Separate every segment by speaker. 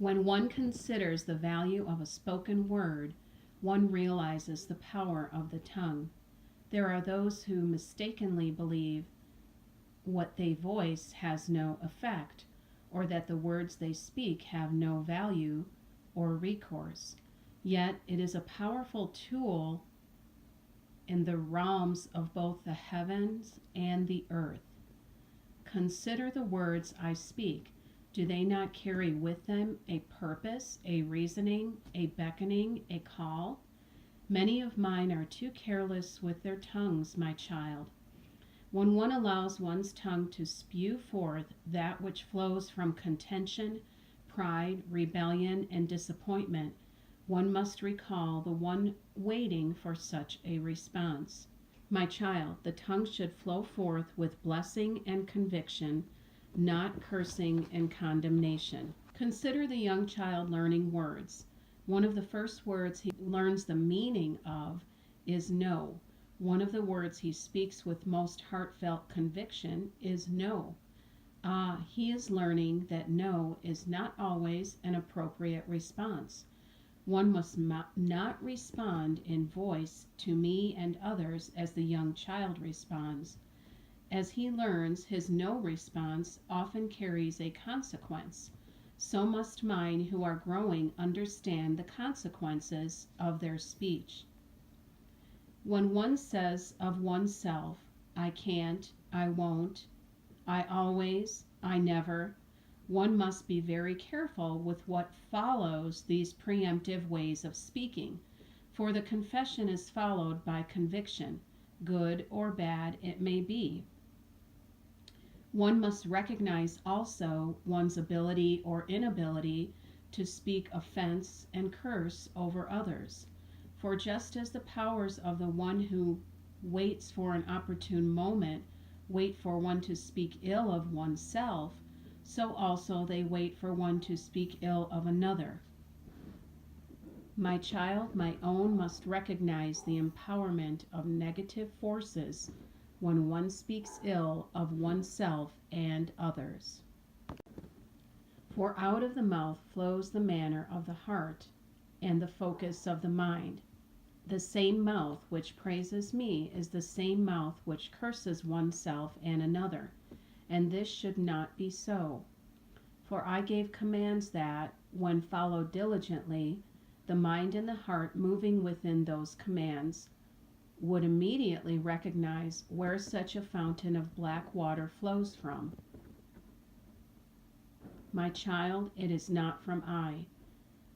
Speaker 1: When one considers the value of a spoken word, one realizes the power of the tongue. There are those who mistakenly believe what they voice has no effect, or that the words they speak have no value or recourse. Yet it is a powerful tool in the realms of both the heavens and the earth. Consider the words I speak. Do they not carry with them a purpose, a reasoning, a beckoning, a call? Many of mine are too careless with their tongues, my child. When one allows one's tongue to spew forth that which flows from contention, pride, rebellion, and disappointment, one must recall the one waiting for such a response. My child, the tongue should flow forth with blessing and conviction, not cursing and condemnation. Consider the young child learning words. One of the first words he learns the meaning of is no. One of the words he speaks with most heartfelt conviction is no. He is learning that no is not always an appropriate response. One must not respond in voice to me and others as the young child responds. As he learns, his no response often carries a consequence. So must mine who are growing understand the consequences of their speech. When one says of oneself, I can't, I won't, I always, I never, one must be very careful with what follows these preemptive ways of speaking, for the confession is followed by conviction, good or bad it may be. One must recognize also one's ability or inability to speak offense and curse over others. For just as the powers of the one who waits for an opportune moment wait for one to speak ill of oneself, so also they wait for one to speak ill of another. My child, my own, must recognize the empowerment of negative forces when one speaks ill of oneself and others. For out of the mouth flows the manner of the heart and the focus of the mind. The same mouth which praises me is the same mouth which curses oneself and another, and this should not be so. For I gave commands that, when followed diligently, the mind and the heart moving within those commands would immediately recognize where such a fountain of black water flows from. My child, it is not from I.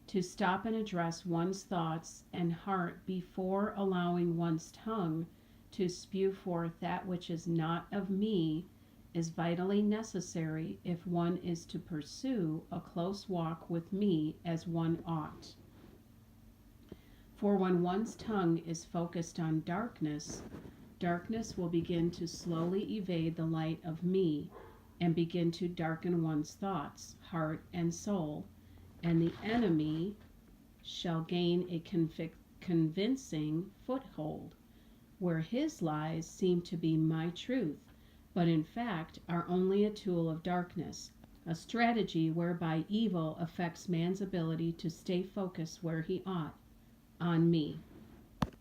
Speaker 1: To stop and address one's thoughts and heart before allowing one's tongue to spew forth that which is not of me is vitally necessary if one is to pursue a close walk with me as one ought. For when one's tongue is focused on darkness, darkness will begin to slowly evade the light of me and begin to darken one's thoughts, heart, and soul, and the enemy shall gain a convincing foothold, where his lies seem to be my truth, but in fact are only a tool of darkness, a strategy whereby evil affects man's ability to stay focused where he ought, on me.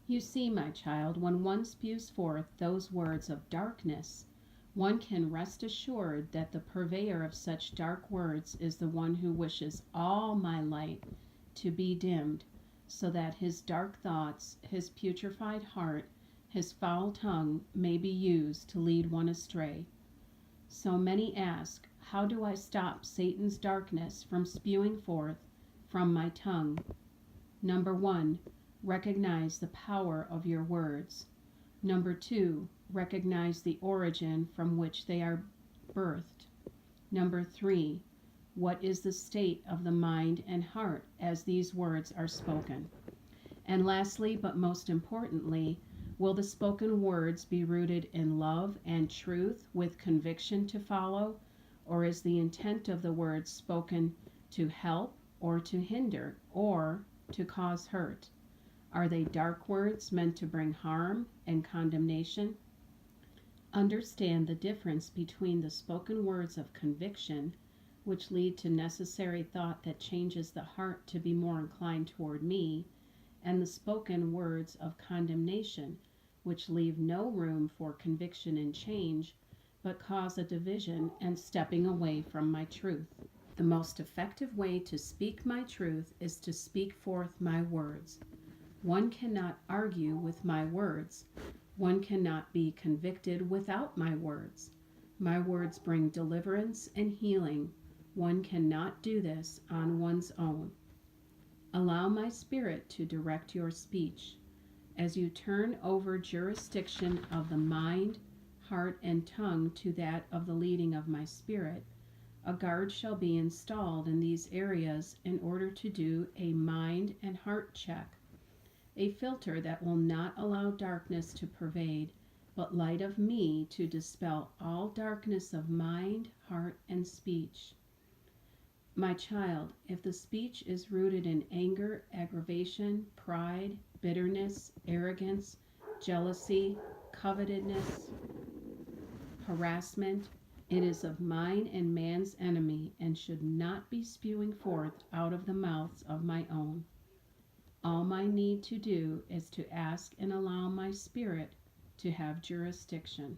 Speaker 1: You see, my child, when one spews forth those words of darkness, one can rest assured that the purveyor of such dark words is the one who wishes all my light to be dimmed, so that his dark thoughts, his putrefied heart, his foul tongue may be used to lead one astray. So many ask, how do I stop Satan's darkness from spewing forth from my tongue? Number 1, recognize the power of your words. Number 2, recognize the origin from which they are birthed. Number 3, what is the state of the mind and heart as these words are spoken? And lastly, but most importantly, will the spoken words be rooted in love and truth with conviction to follow, or is the intent of the words spoken to help or to hinder or to cause hurt? Are they dark words meant to bring harm and condemnation? Understand the difference between the spoken words of conviction, which lead to necessary thought that changes the heart to be more inclined toward me, and the spoken words of condemnation, which leave no room for conviction and change, but cause a division and stepping away from my truth. The most effective way to speak my truth is to speak forth my words. One cannot argue with my words. One cannot be convicted without my words. My words bring deliverance and healing. One cannot do this on one's own. Allow my Spirit to direct your speech. As you turn over jurisdiction of the mind, heart, and tongue to that of the leading of my Spirit, a guard shall be installed in these areas in order to do a mind and heart check, a filter that will not allow darkness to pervade, but light of me to dispel all darkness of mind, heart, and speech. My child, if the speech is rooted in anger, aggravation, pride, bitterness, arrogance, jealousy, covetousness, harassment, it is of mine and man's enemy, and should not be spewing forth out of the mouths of my own. All I need to do is to ask and allow my Spirit to have jurisdiction.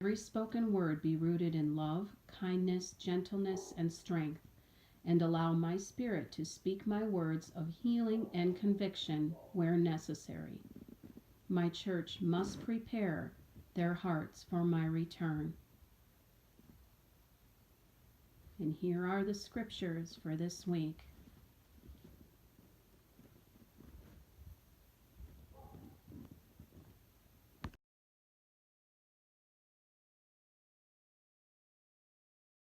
Speaker 1: Every spoken word be rooted in love, kindness, gentleness, and strength, and allow my Spirit to speak my words of healing and conviction where necessary. My church must prepare their hearts for my return. And here are the scriptures for this week.